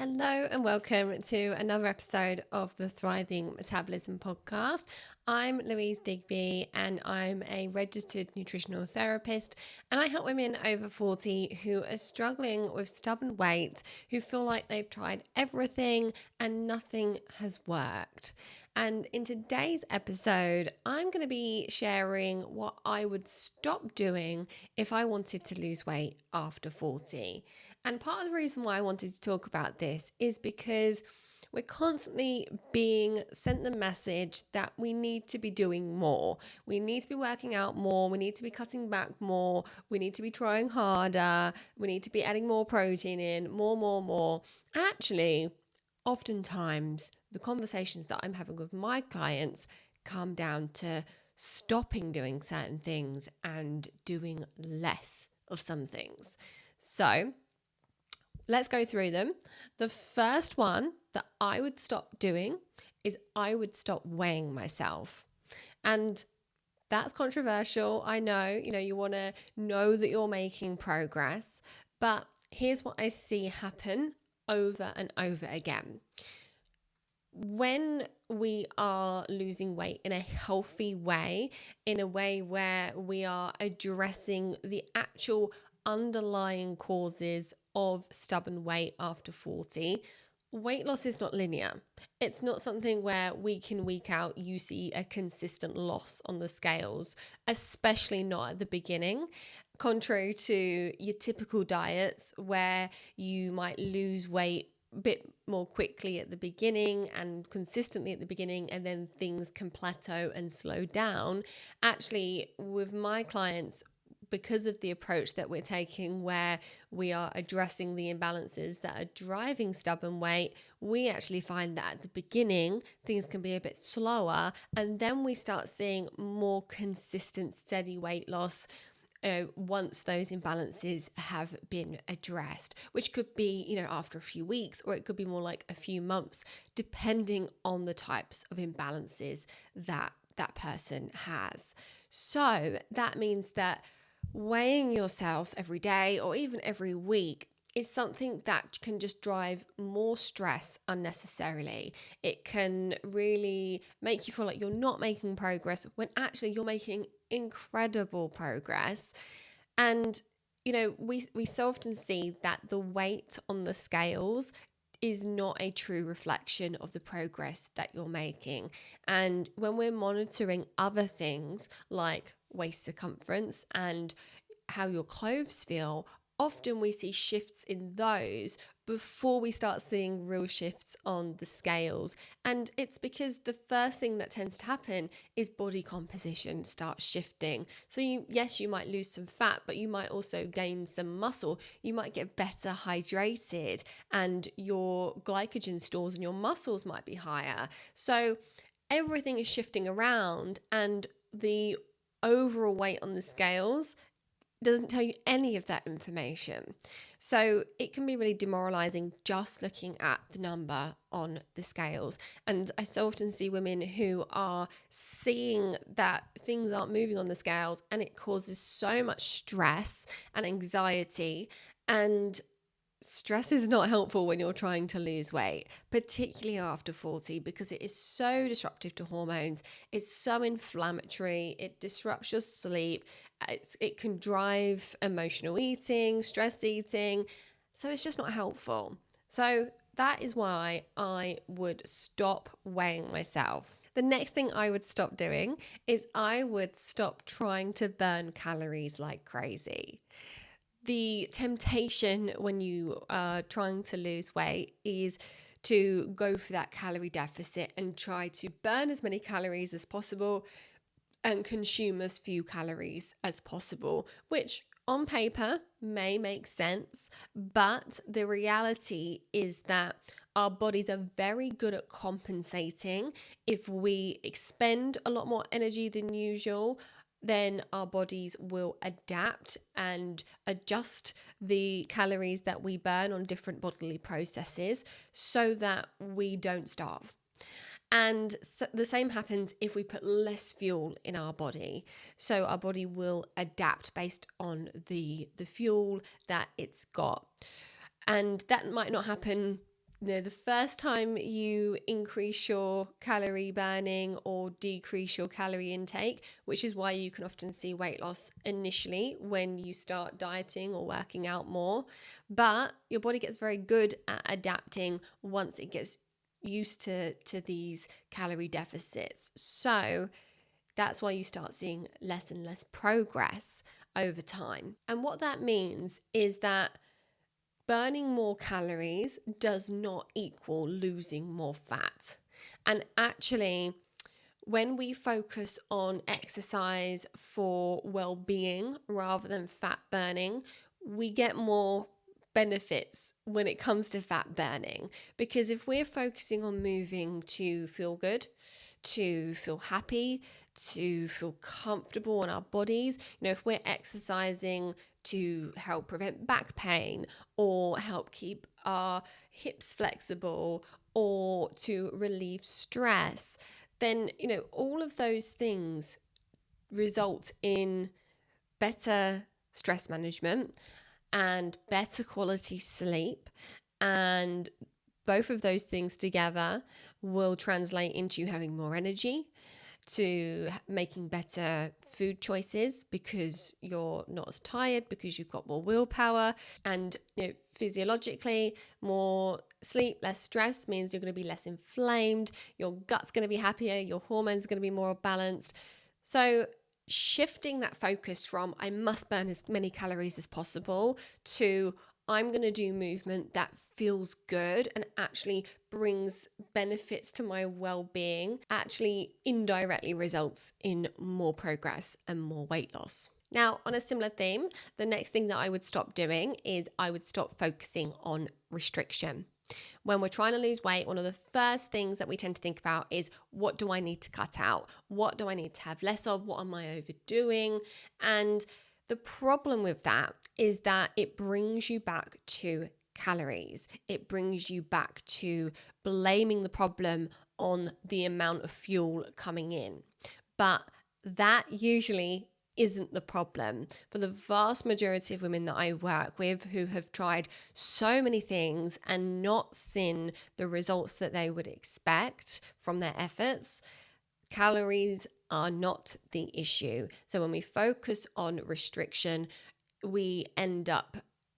Hello and welcome to another episode of the Thriving Metabolism podcast. I'm Louise Digby and I'm a registered nutritional therapist, and I help women over 40 who are struggling with stubborn weight, who feel like they've tried everything and nothing has worked. And in today's episode, I'm going to be sharing what I would stop doing if I wanted to lose weight after 40. And part of the reason why I wanted to talk about this is because we're constantly being sent the message that we need to be doing more. We need to be working out more. We need to be cutting back more. We need to be trying harder. We need to be adding more protein in, more. And actually, oftentimes, the conversations that I'm having with my clients come down to stopping doing certain things and doing less of some things. So, let's go through them. The first one that I would stop doing is I would stop weighing myself. And that's controversial. I know, you want to know that you're making progress, but here's what I see happen over and over again. When we are losing weight in a healthy way, in a way where we are addressing the actual underlying causes of stubborn weight after 40, weight loss is not linear. It's not something where week in, week out, you see a consistent loss on the scales, especially not at the beginning. Contrary to your typical diets where you might lose weight a bit more quickly at the beginning and consistently at the beginning, and then things can plateau and slow down. Actually, with my clients, because of the approach that we're taking where we are addressing the imbalances that are driving stubborn weight, we actually find that at the beginning things can be a bit slower, and then we start seeing more consistent steady weight loss once those imbalances have been addressed, which could be, after a few weeks, or it could be more like a few months, depending on the types of imbalances that that person has. So that means that weighing yourself every day or even every week is something that can just drive more stress unnecessarily. It can really make you feel like you're not making progress when actually you're making incredible progress. And we so often see that the weight on the scales is not a true reflection of the progress that you're making. And when we're monitoring other things like waist circumference and how your clothes feel, often we see shifts in those before we start seeing real shifts on the scales. And it's because the first thing that tends to happen is body composition starts shifting. So yes, you might lose some fat, but you might also gain some muscle. You might get better hydrated, and your glycogen stores in your muscles might be higher. So everything is shifting around, and the overall weight on the scales doesn't tell you any of that information. So it can be really demoralizing just looking at the number on the scales. And I so often see women who are seeing that things aren't moving on the scales, and it causes so much stress and anxiety. And stress is not helpful when you're trying to lose weight, particularly after 40, because it is so disruptive to hormones. It's so inflammatory. It disrupts your sleep. It can drive emotional eating, stress eating. So it's just not helpful. So that is why I would stop weighing myself. The next thing I would stop doing is I would stop trying to burn calories like crazy. The temptation when you are trying to lose weight is to go for that calorie deficit and try to burn as many calories as possible and consume as few calories as possible, which on paper may make sense, but the reality is that our bodies are very good at compensating. If we expend a lot more energy than usual, then our bodies will adapt and adjust the calories that we burn on different bodily processes so that we don't starve. And so the same happens if we put less fuel in our body. So our body will adapt based on the fuel that it's got. And that might not happen the first time you increase your calorie burning or decrease your calorie intake, which is why you can often see weight loss initially when you start dieting or working out more. But your body gets very good at adapting once it gets used to these calorie deficits. So that's why you start seeing less and less progress over time. And what that means is that burning more calories does not equal losing more fat. And actually, when we focus on exercise for well-being rather than fat burning, we get more benefits when it comes to fat burning. Because if we're focusing on moving to feel good, to feel happy, to feel comfortable in our bodies, if we're exercising to help prevent back pain or help keep our hips flexible or to relieve stress, then all of those things result in better stress management and better quality sleep, and both of those things together will translate into you having more energy, to making better food choices because you're not as tired, because you've got more willpower. And physiologically, more sleep, less stress means you're going to be less inflamed, your gut's going to be happier, your hormones are going to be more balanced. So shifting that focus from I must burn as many calories as possible to I'm going to do movement that feels good and actually brings benefits to my well-being, actually indirectly results in more progress and more weight loss. Now, on a similar theme, the next thing that I would stop doing is I would stop focusing on restriction. When we're trying to lose weight, one of the first things that we tend to think about is, what do I need to cut out? What do I need to have less of? What am I overdoing? And the problem with that is that it brings you back to calories. It brings you back to blaming the problem on the amount of fuel coming in. But that usually isn't the problem. For the vast majority of women that I work with who have tried so many things and not seen the results that they would expect from their efforts, calories are not the issue. So when we focus on restriction, we end up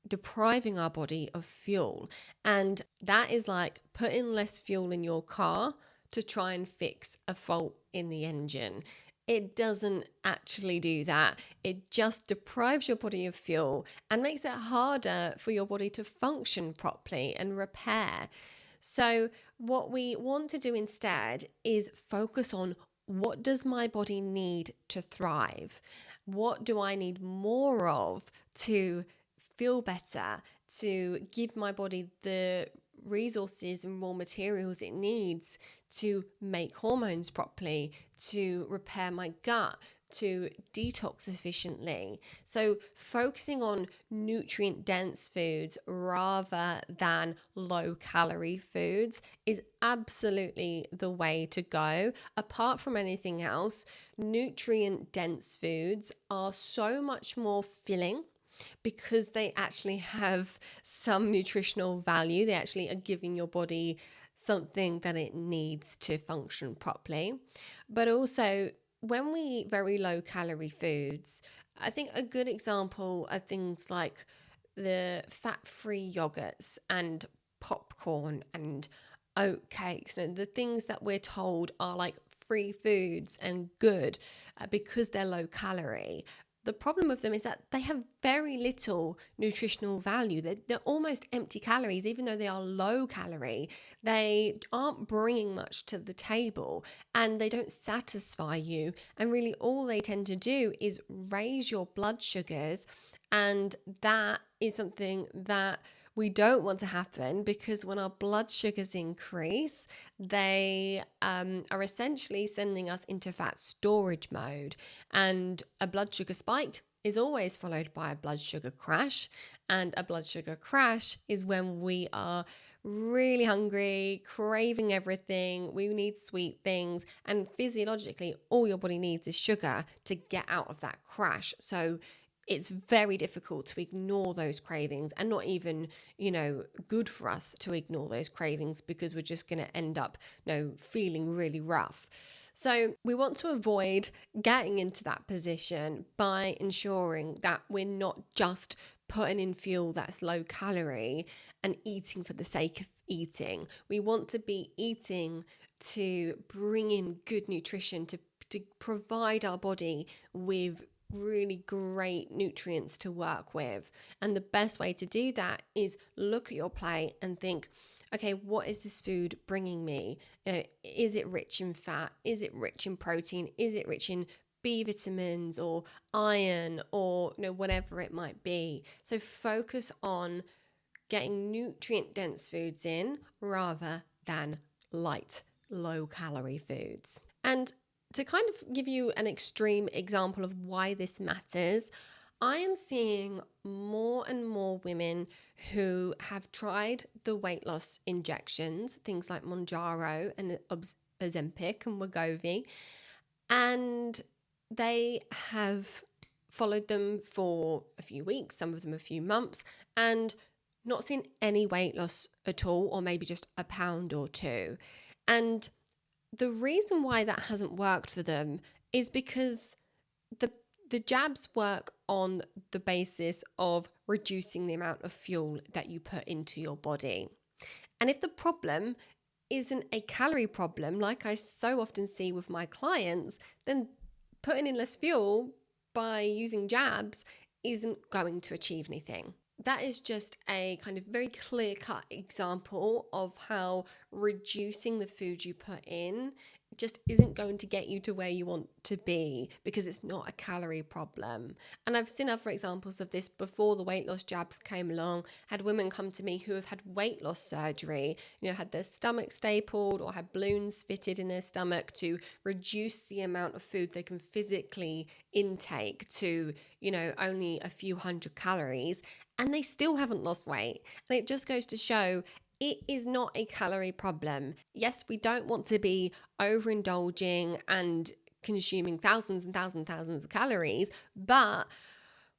depriving our body of fuel. And that is like putting less fuel in your car to try and fix a fault in the engine. It doesn't actually do that. It just deprives your body of fuel and makes it harder for your body to function properly and repair. So what we want to do instead is focus on, what does my body need to thrive? What do I need more of to feel better, to give my body the resources and raw materials it needs to make hormones properly, to repair my gut, to detox efficiently? So focusing on nutrient dense foods rather than low calorie foods is absolutely the way to go. Apart from anything else, nutrient dense foods are so much more filling because they actually have some nutritional value. They actually are giving your body something that it needs to function properly. But also, when we eat very low calorie foods, I think a good example are things like the fat-free yogurts and popcorn and oat cakes, and the things that we're told are like free foods and good because they're low calorie. The problem with them is that they have very little nutritional value. They're almost empty calories, even though they are low calorie. They aren't bringing much to the table and they don't satisfy you. And really, all they tend to do is raise your blood sugars. And that is something that we don't want to happen, because when our blood sugars increase, they are essentially sending us into fat storage mode. And a blood sugar spike is always followed by a blood sugar crash. And a blood sugar crash is when we are really hungry, craving everything. We need sweet things. And physiologically, all your body needs is sugar to get out of that crash. So it's very difficult to ignore those cravings, and not even, good for us to ignore those cravings, because we're just going to end up, feeling really rough. So we want to avoid getting into that position by ensuring that we're not just putting in fuel that's low calorie and eating for the sake of eating. We want to be eating to bring in good nutrition, to provide our body with really great nutrients to work with. And the best way to do that is look at your plate and think, okay, what is this food bringing me? Is it rich in fat? Is it rich in protein? Is it rich in B vitamins or iron, or whatever it might be? So focus on getting nutrient dense foods in rather than light, low calorie foods. And to kind of give you an extreme example of why this matters, I am seeing more and more women who have tried the weight loss injections, things like Mounjaro and Ozempic and Wegovy, and they have followed them for a few weeks, some of them a few months, and not seen any weight loss at all, or maybe just a pound or two. And the reason why that hasn't worked for them is because the jabs work on the basis of reducing the amount of fuel that you put into your body. And if the problem isn't a calorie problem, like I so often see with my clients, then putting in less fuel by using jabs isn't going to achieve anything. That is just a kind of very clear-cut example of how reducing the food you put in just isn't going to get you to where you want to be, because it's not a calorie problem. And I've seen other examples of this before the weight loss jabs came along. Had women come to me who have had weight loss surgery, had their stomach stapled or had balloons fitted in their stomach to reduce the amount of food they can physically intake to, only a few hundred calories, and they still haven't lost weight. And it just goes to show it is not a calorie problem. Yes, we don't want to be overindulging and consuming thousands and thousands and thousands of calories, but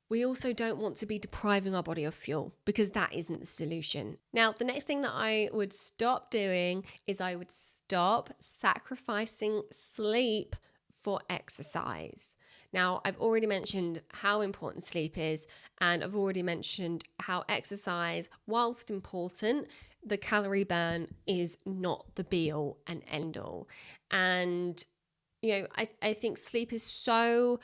we also don't want to be depriving our body of fuel, because that isn't the solution. Now, the next thing that I would stop doing is I would stop sacrificing sleep for exercise. Now, I've already mentioned how important sleep is, and I've already mentioned how exercise, whilst important, the calorie burn is not the be all and end all. And, I think sleep is so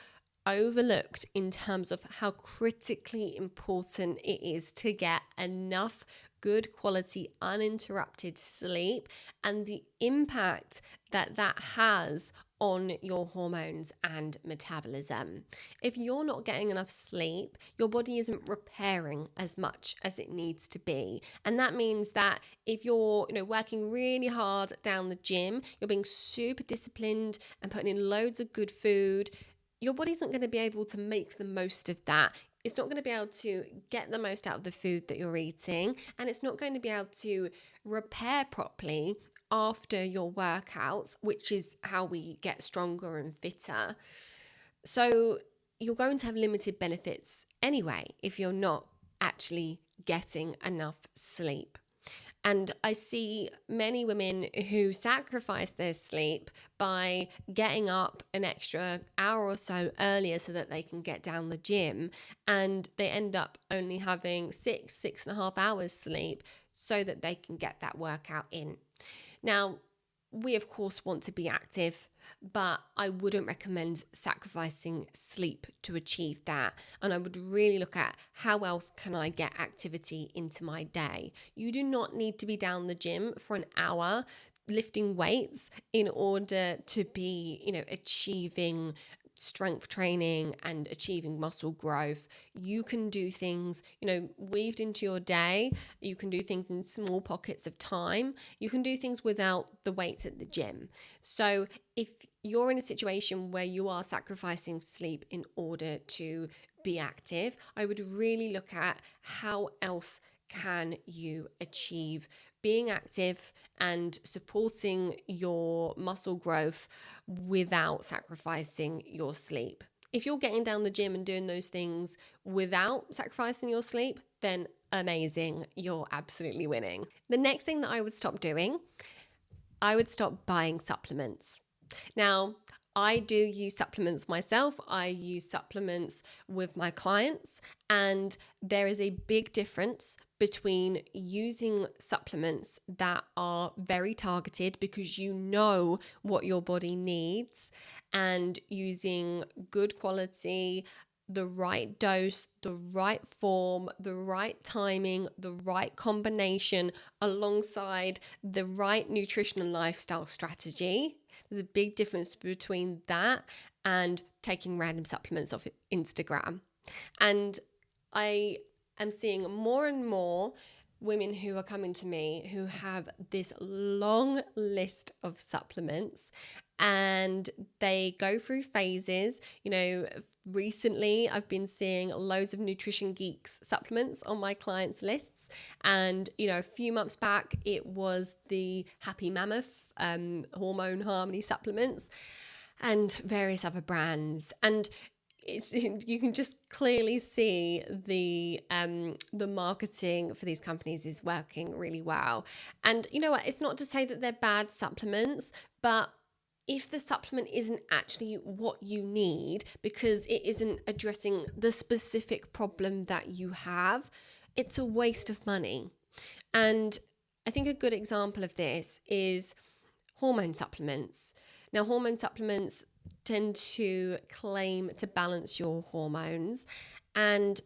overlooked in terms of how critically important it is to get enough good quality uninterrupted sleep, and the impact that that has on your hormones and metabolism. If you're not getting enough sleep, your body isn't repairing as much as it needs to be. And that means that if you're, working really hard down the gym, you're being super disciplined and putting in loads of good food, your body isn't going to be able to make the most of that. It's not going to be able to get the most out of the food that you're eating, and it's not going to be able to repair properly after your workouts, which is how we get stronger and fitter. So you're going to have limited benefits anyway if you're not actually getting enough sleep. And I see many women who sacrifice their sleep by getting up an extra hour or so earlier so that they can get down the gym. And they end up only having 6.5 hours sleep so that they can get that workout in. Now, we of course want to be active, but I wouldn't recommend sacrificing sleep to achieve that. And I would really look at how else can I get activity into my day. You do not need to be down the gym for an hour lifting weights in order to be, achieving strength training and achieving muscle growth. You can do things, weaved into your day. You can do things in small pockets of time. You can do things without the weights at the gym. So if you're in a situation where you are sacrificing sleep in order to be active, I would really look at how else can you achieve being active and supporting your muscle growth without sacrificing your sleep. If you're getting down the gym and doing those things without sacrificing your sleep, then amazing, you're absolutely winning. The next thing that I would stop doing, I would stop buying supplements. Now, I do use supplements myself. I use supplements with my clients, and there is a big difference between using supplements that are very targeted because you know what your body needs, and using good quality, the right dose, the right form, the right timing, the right combination alongside the right nutritional lifestyle strategy. There's a big difference between that and taking random supplements off Instagram. And I am seeing more and more women who are coming to me who have this long list of supplements, and they go through phases. Recently I've been seeing loads of Nutrition Geeks supplements on my clients' lists, and a few months back it was the Happy Mammoth hormone harmony supplements and various other brands. And you can just clearly see the marketing for these companies is working really well. And you know what? It's not to say that they're bad supplements, but if the supplement isn't actually what you need because it isn't addressing the specific problem that you have, it's a waste of money. And I think a good example of this is hormone supplements. Now, hormone supplements tend to claim to balance your hormones, and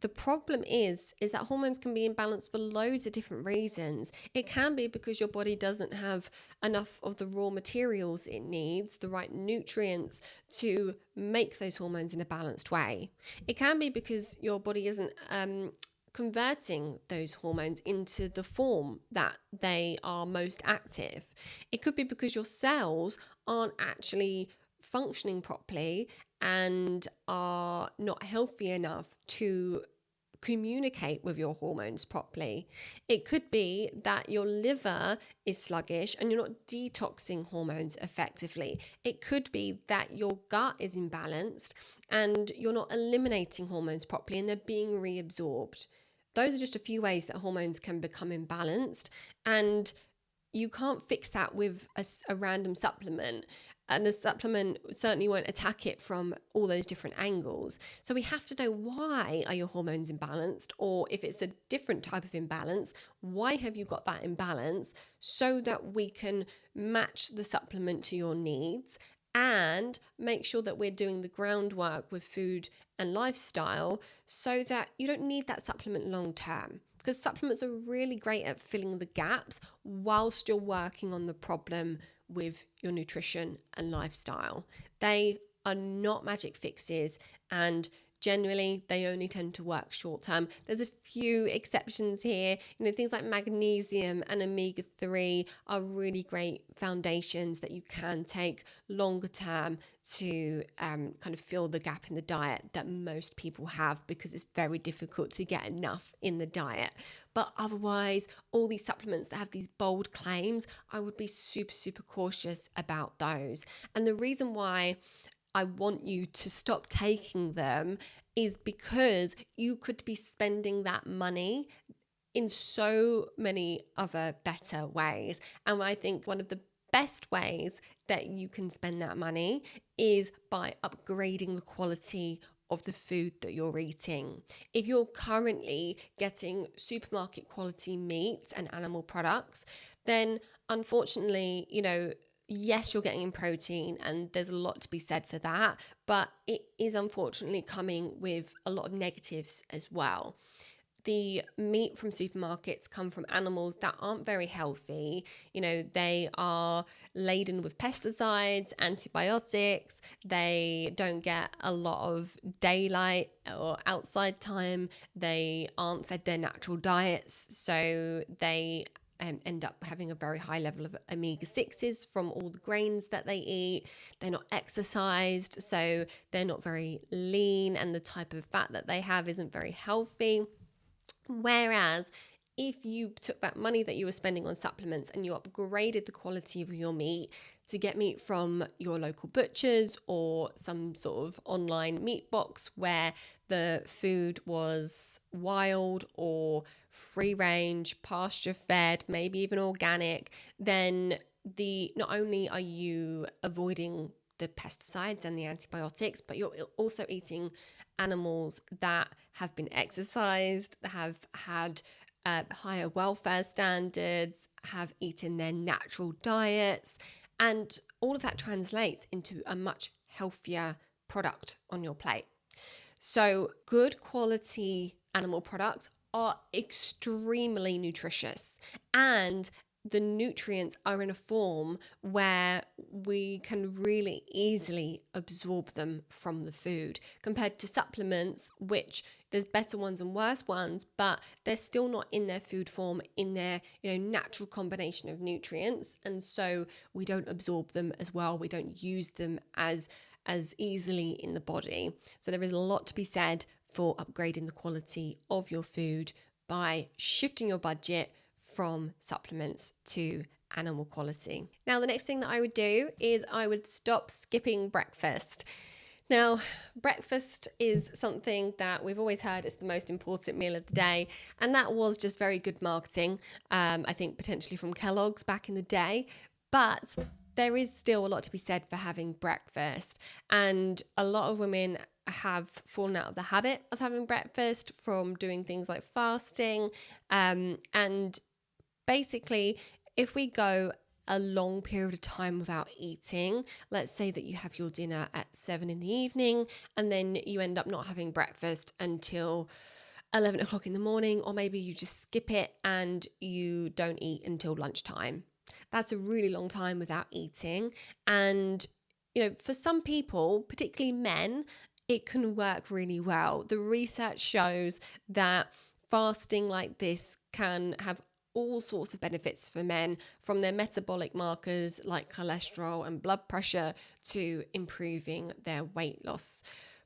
the problem is that hormones can be imbalanced for loads of different reasons. It can be because your body doesn't have enough of the raw materials it needs, the right nutrients to make those hormones in a balanced way. It can be because your body isn't converting those hormones into the form that they are most active. It could be because your cells aren't actually functioning properly and are not healthy enough to communicate with your hormones properly. It could be that your liver is sluggish and you're not detoxing hormones effectively. It could be that your gut is imbalanced and you're not eliminating hormones properly and they're being reabsorbed. Those are just a few ways that hormones can become imbalanced, and you can't fix that with a random supplement. And the supplement certainly won't attack it from all those different angles. So we have to know, why are your hormones imbalanced? Or if it's a different type of imbalance, why have you got that imbalance, so that we can match the supplement to your needs and make sure that we're doing the groundwork with food and lifestyle so that you don't need that supplement long term. Because supplements are really great at filling the gaps whilst you're working on the problem with your nutrition and lifestyle. They are not magic fixes, and generally they only tend to work short term. There's a few exceptions here. Things like magnesium and omega-3 are really great foundations that you can take longer term to kind of fill the gap in the diet that most people have, because it's very difficult to get enough in the diet. But otherwise, all these supplements that have these bold claims, I would be super, super cautious about those. And the reason why I want you to stop taking them is because you could be spending that money in so many other better ways. And I think one of the best ways that you can spend that money is by upgrading the quality of the food that you're eating. If you're currently getting supermarket quality meat and animal products, then unfortunately, yes, you're getting in protein and there's a lot to be said for that, but it is unfortunately coming with a lot of negatives as well. The meat from supermarkets come from animals that aren't very healthy. They are laden with pesticides, antibiotics. They don't get a lot of daylight or outside time. They aren't fed their natural diets, so they end up having a very high level of omega-6s from all the grains that they eat. They're not exercised, so they're not very lean, and the type of fat that they have isn't very healthy. Whereas if you took that money that you were spending on supplements and you upgraded the quality of your meat to get meat from your local butchers or some sort of online meat box where the food was wild or free range, pasture fed, maybe even organic, then not only are you avoiding the pesticides and the antibiotics, but you're also eating animals that have been exercised, that have had higher welfare standards, have eaten their natural diets, and all of that translates into a much healthier product on your plate. So, good quality animal products are extremely nutritious, and the nutrients are in a form where we can really easily absorb them from the food compared to supplements, which there's better ones and worse ones, but they're still not in their food form, in their natural combination of nutrients, and so we don't absorb them as well. We don't use them as easily in the body. So there is a lot to be said for upgrading the quality of your food by shifting your budget from supplements to animal quality. Now, the next thing that I would do is I would stop skipping breakfast. Now, breakfast is something that we've always heard is the most important meal of the day, and that was just very good marketing, I think potentially from Kellogg's back in the day, but there is still a lot to be said for having breakfast, and a lot of women have fallen out of the habit of having breakfast from doing things like fasting, and basically, if we go a long period of time without eating, let's say that you have your dinner at 7 in the evening and then you end up not having breakfast until 11 o'clock in the morning, or maybe you just skip it and you don't eat until lunchtime. That's a really long time without eating. And, for some people, particularly men, it can work really well. The research shows that fasting like this can have all sorts of benefits for men, from their metabolic markers like cholesterol and blood pressure to improving their weight loss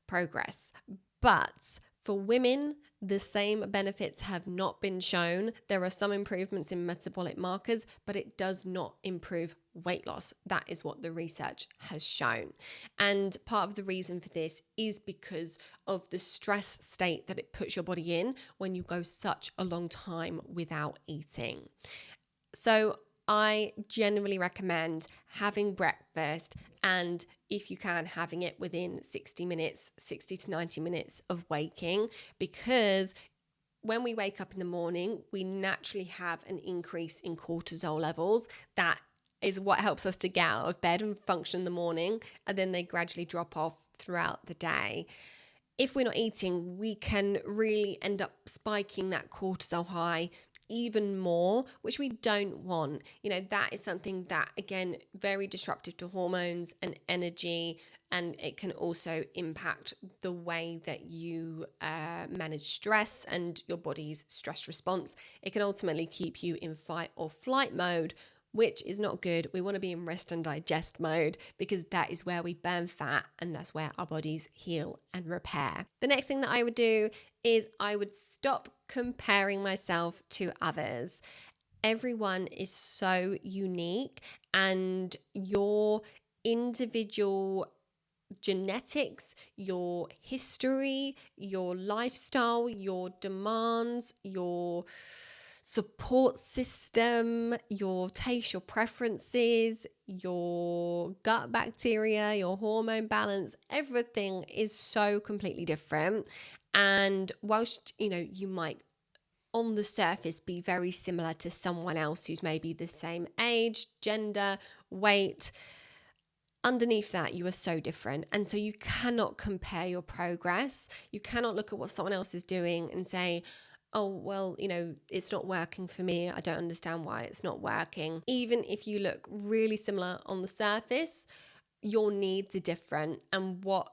progress. But for women, the same benefits have not been shown. There are some improvements in metabolic markers, but it does not improve weight loss. That is what the research has shown. And part of the reason for this is because of the stress state that it puts your body in when you go such a long time without eating. So I generally recommend having breakfast, and if you can, having it within 60 to 90 minutes of waking, because when we wake up in the morning, we naturally have an increase in cortisol levels. That is what helps us to get out of bed and function in the morning, and then they gradually drop off throughout the day. If we're not eating, we can really end up spiking that cortisol high even more, which we don't want. That is something that, again, very disruptive to hormones and energy, and it can also impact the way that you manage stress and your body's stress response. It can ultimately keep you in fight or flight mode, which is not good. We want to be in rest and digest mode, because that is where we burn fat and that's where our bodies heal and repair. The next thing that I would do is I would stop comparing myself to others. Everyone is so unique, and your individual genetics, your history, your lifestyle, your demands, your support system, your taste, your preferences, your gut bacteria, your hormone balance, everything is so completely different. And whilst, you might on the surface be very similar to someone else who's maybe the same age, gender, weight, underneath that, you are so different. And so you cannot compare your progress. You cannot look at what someone else is doing and say, oh, well, it's not working for me. I don't understand why it's not working. Even if you look really similar on the surface, your needs are different, and what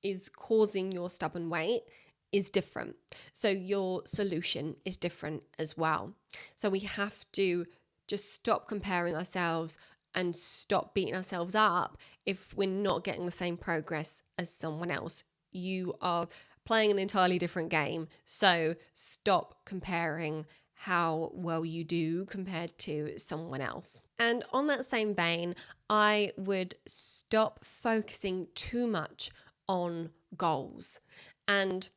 is causing your stubborn weight is different. So your solution is different as well. So we have to just stop comparing ourselves and stop beating ourselves up if we're not getting the same progress as someone else. You are playing an entirely different game. So stop comparing how well you do compared to someone else. And on that same vein, I would stop focusing too much on goals. And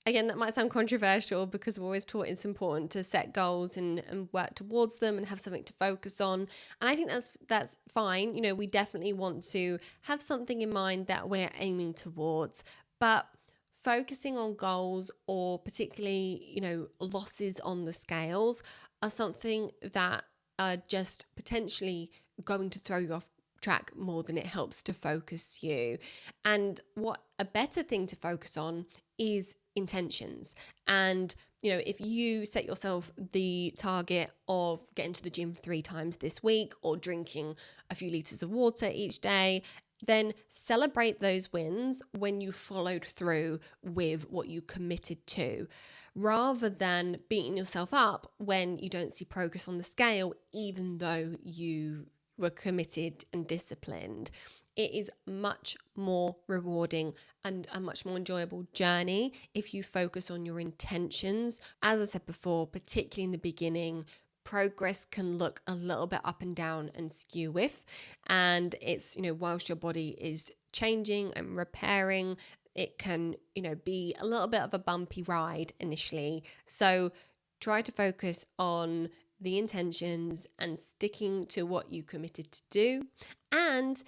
again, that might sound controversial because we're always taught it's important to set goals and work towards them and have something to focus on. And I think that's fine. We definitely want to have something in mind that we're aiming towards. But focusing on goals, or particularly, losses on the scales, are something that are just potentially going to throw you off track more than it helps to focus you. And what a better thing to focus on is intentions. And if you set yourself the target of getting to the gym 3 times this week, or drinking a few liters of water each day, then celebrate those wins when you followed through with what you committed to, rather than beating yourself up when you don't see progress on the scale, even though you were committed and disciplined. It is much more rewarding and a much more enjoyable journey if you focus on your intentions. As I said before, particularly in the beginning, progress can look a little bit up and down and skew with. And it's, whilst your body is changing and repairing, it can, be a little bit of a bumpy ride initially. So try to focus on the intentions and sticking to what you committed to do. And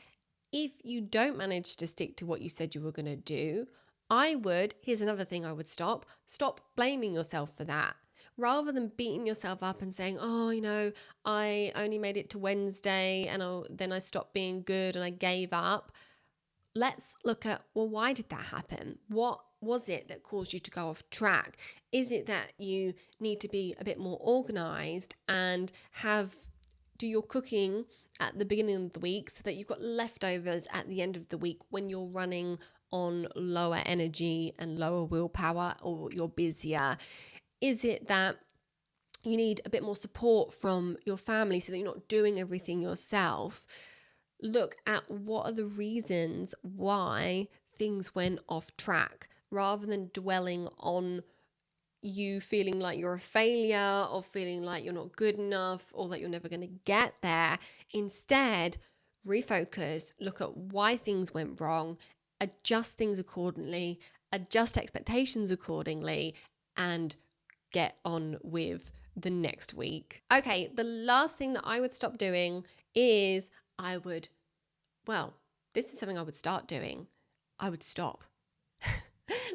if you don't manage to stick to what you said you were going to do, here's another thing I would stop blaming yourself for that. Rather than beating yourself up and saying, I only made it to Wednesday and then I stopped being good and I gave up. Let's look at, why did that happen? What was it that caused you to go off track? Is it that you need to be a bit more organized and do your cooking at the beginning of the week so that you've got leftovers at the end of the week when you're running on lower energy and lower willpower, or you're busier? Is it that you need a bit more support from your family so that you're not doing everything yourself? Look at what are the reasons why things went off track, rather than dwelling on you feeling like you're a failure, or feeling like you're not good enough, or that you're never going to get there. Instead, refocus, look at why things went wrong, adjust things accordingly, adjust expectations accordingly, and get on with the next week. Okay, the last thing that I would stop doing is this is something I would start doing. I would stop.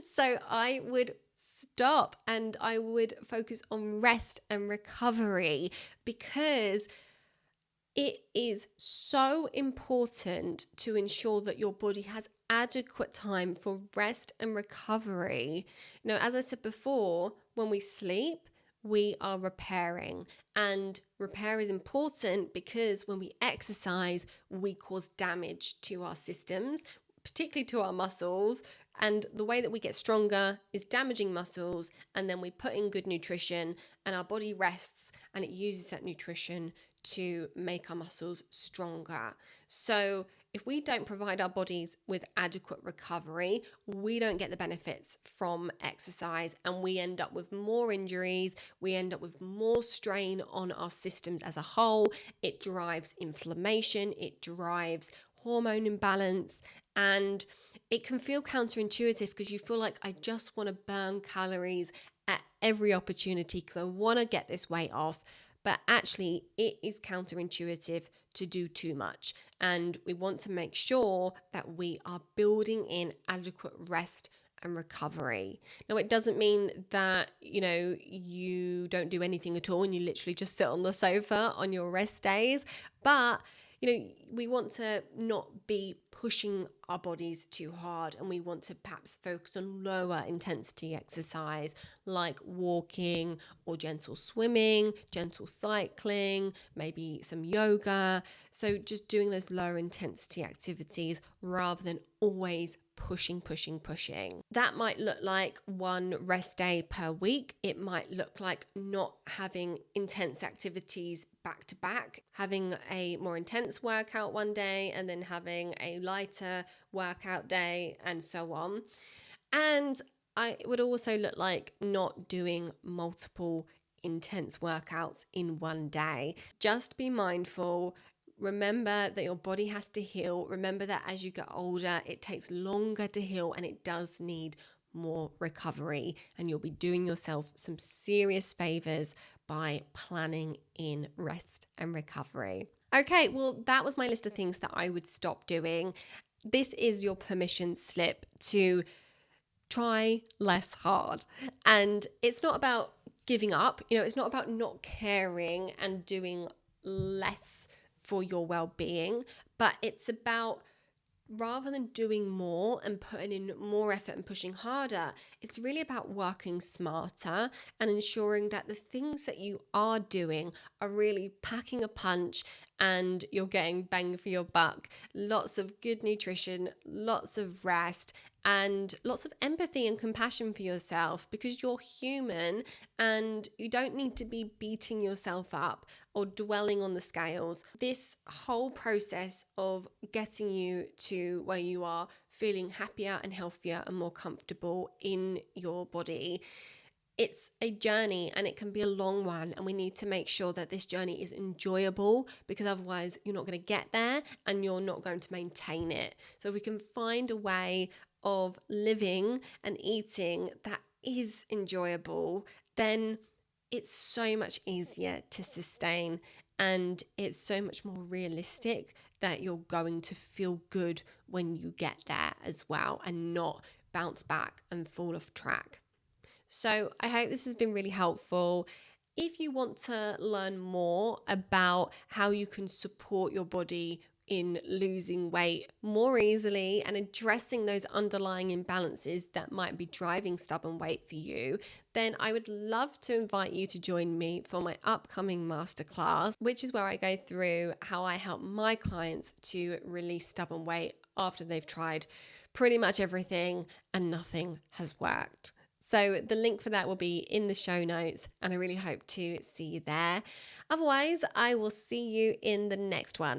So I would stop and I would focus on rest and recovery, because it is so important to ensure that your body has adequate time for rest and recovery. As I said before, when we sleep, we are repairing, and repair is important because when we exercise, we cause damage to our systems, particularly to our muscles. And the way that we get stronger is damaging muscles, and then we put in good nutrition and our body rests and it uses that nutrition to make our muscles stronger. So if we don't provide our bodies with adequate recovery, we don't get the benefits from exercise, and we end up with more injuries. We end up with more strain on our systems as a whole. It drives inflammation, it drives hormone imbalance, and it can feel counterintuitive because you feel like, I just want to burn calories at every opportunity because I want to get this weight off. But actually, it is counterintuitive to do too much. And we want to make sure that we are building in adequate rest and recovery. Now, it doesn't mean that, you don't do anything at all and you literally just sit on the sofa on your rest days. But we want to not be pushing our bodies too hard, and we want to perhaps focus on lower intensity exercise like walking or gentle swimming, gentle cycling, maybe some yoga. So just doing those lower intensity activities rather than always pushing. That might look like one rest day per week. It might look like not having intense activities back to back, having a more intense workout one day and then having a lighter workout day, and so on. And it would also look like not doing multiple intense workouts in one day. Just be mindful. Remember that your body has to heal. Remember that as you get older, it takes longer to heal and it does need more recovery. And you'll be doing yourself some serious favors by planning in rest and recovery. Okay, well, that was my list of things that I would stop doing. This is your permission slip to try less hard. And it's not about giving up, it's not about not caring and doing less for your well-being, but it's about, rather than doing more and putting in more effort and pushing harder, it's really about working smarter and ensuring that the things that you are doing are really packing a punch and you're getting bang for your buck. Lots of good nutrition, lots of rest, and lots of empathy and compassion for yourself, because you're human and you don't need to be beating yourself up or dwelling on the scales. This whole process of getting you to where you are feeling happier and healthier and more comfortable in your body, it's a journey and it can be a long one, and we need to make sure that this journey is enjoyable, because otherwise you're not going to get there and you're not going to maintain it. So if we can find a way of living and eating that is enjoyable, then it's so much easier to sustain, and it's so much more realistic that you're going to feel good when you get there as well, and not bounce back and fall off track. So I hope this has been really helpful. If you want to learn more about how you can support your body in losing weight more easily and addressing those underlying imbalances that might be driving stubborn weight for you, then I would love to invite you to join me for my upcoming masterclass, which is where I go through how I help my clients to release stubborn weight after they've tried pretty much everything and nothing has worked. So the link for that will be in the show notes, and I really hope to see you there. Otherwise, I will see you in the next one.